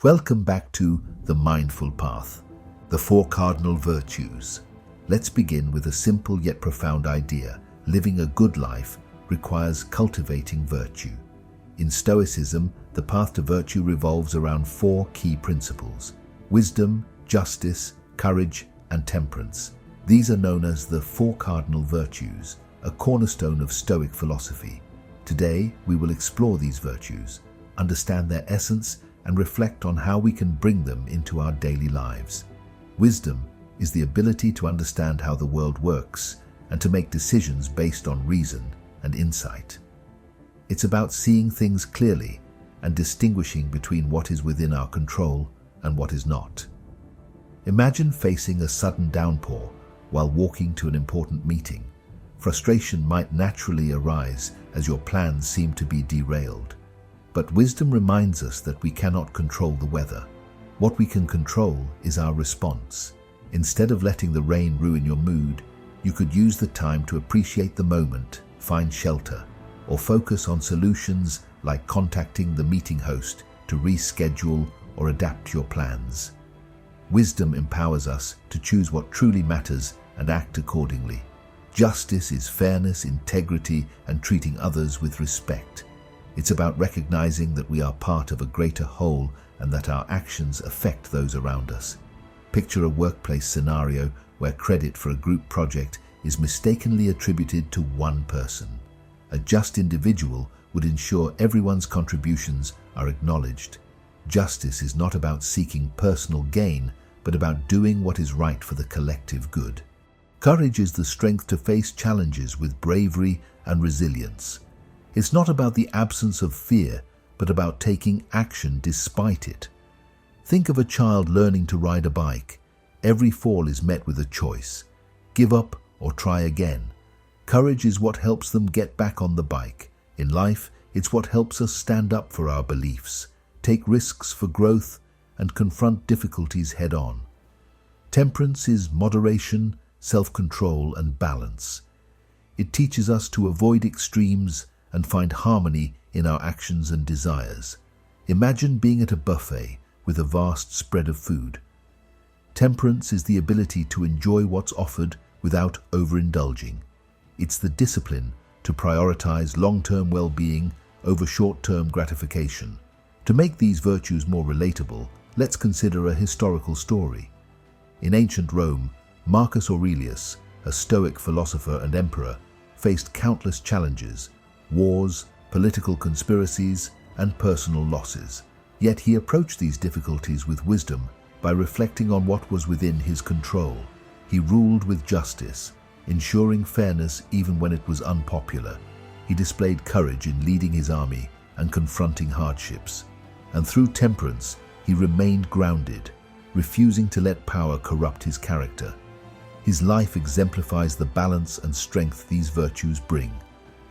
Welcome back to The Mindful Path, the four cardinal virtues. Let's begin with a simple yet profound idea. Living a good life requires cultivating virtue. In Stoicism, the path to virtue revolves around four key principles: wisdom, justice, courage, and temperance. These are known as the four cardinal virtues, a cornerstone of Stoic philosophy. Today, we will explore these virtues, understand their essence, and reflect on how we can bring them into our daily lives. Wisdom is the ability to understand how the world works and to make decisions based on reason and insight. It's about seeing things clearly and distinguishing between what is within our control and what is not. Imagine facing a sudden downpour while walking to an important meeting. Frustration might naturally arise as your plans seem to be derailed. But wisdom reminds us that we cannot control the weather. What we can control is our response. Instead of letting the rain ruin your mood, you could use the time to appreciate the moment, find shelter, or focus on solutions like contacting the meeting host to reschedule or adapt your plans. Wisdom empowers us to choose what truly matters and act accordingly. Justice is fairness, integrity, and treating others with respect. It's about recognizing that we are part of a greater whole and that our actions affect those around us. Picture a workplace scenario where credit for a group project is mistakenly attributed to one person. A just individual would ensure everyone's contributions are acknowledged. Justice is not about seeking personal gain, but about doing what is right for the collective good. Courage is the strength to face challenges with bravery and resilience. It's not about the absence of fear, but about taking action despite it. Think of a child learning to ride a bike. Every fall is met with a choice: give up or try again. Courage is what helps them get back on the bike. In life, it's what helps us stand up for our beliefs, take risks for growth, and confront difficulties head-on. Temperance is moderation, self-control, and balance. It teaches us to avoid extremes and find harmony in our actions and desires. Imagine being at a buffet with a vast spread of food. Temperance is the ability to enjoy what's offered without overindulging. It's the discipline to prioritize long-term well-being over short-term gratification. To make these virtues more relatable, let's consider a historical story. In ancient Rome, Marcus Aurelius, a Stoic philosopher and emperor, faced countless challenges: wars, political conspiracies, and personal losses. Yet he approached these difficulties with wisdom by reflecting on what was within his control. He ruled with justice, ensuring fairness even when it was unpopular. He displayed courage in leading his army and confronting hardships. And through temperance, he remained grounded, refusing to let power corrupt his character. His life exemplifies the balance and strength these virtues bring.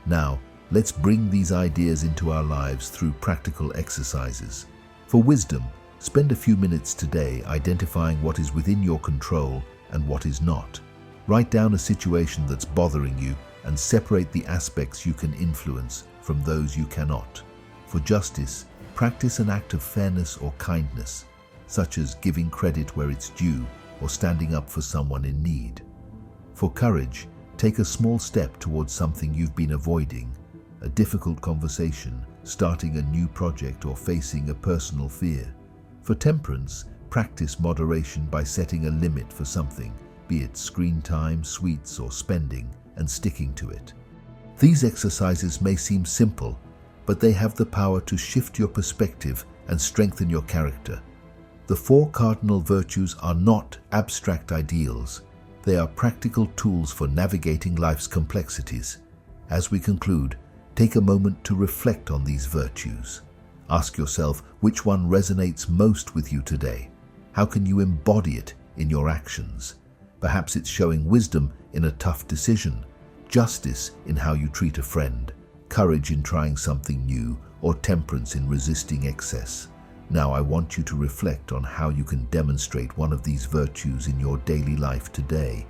Now, let's bring these ideas into our lives through practical exercises. For wisdom, spend a few minutes today identifying what is within your control and what is not. Write down a situation that's bothering you and separate the aspects you can influence from those you cannot. For justice, practice an act of fairness or kindness, such as giving credit where it's due or standing up for someone in need. For courage, take a small step towards something you've been avoiding: a difficult conversation, starting a new project, or facing a personal fear. For temperance, practice moderation by setting a limit for something, be it screen time, sweets, or spending, and sticking to it. These exercises may seem simple, but they have the power to shift your perspective and strengthen your character. The four cardinal virtues are not abstract ideals. They are practical tools for navigating life's complexities. As we conclude, take a moment to reflect on these virtues. Ask yourself which one resonates most with you today. How can you embody it in your actions? Perhaps it's showing wisdom in a tough decision, justice in how you treat a friend, courage in trying something new, or temperance in resisting excess. Now I want you to reflect on how you can demonstrate one of these virtues in your daily life today.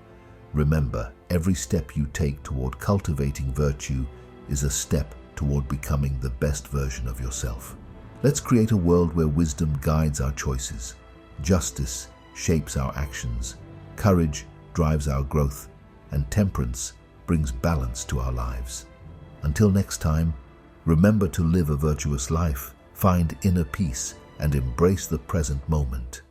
Remember, every step you take toward cultivating virtue is a step toward becoming the best version of yourself. Let's create a world where wisdom guides our choices, justice shapes our actions, courage drives our growth, and temperance brings balance to our lives. Until next time, remember to live a virtuous life, find inner peace, and embrace the present moment.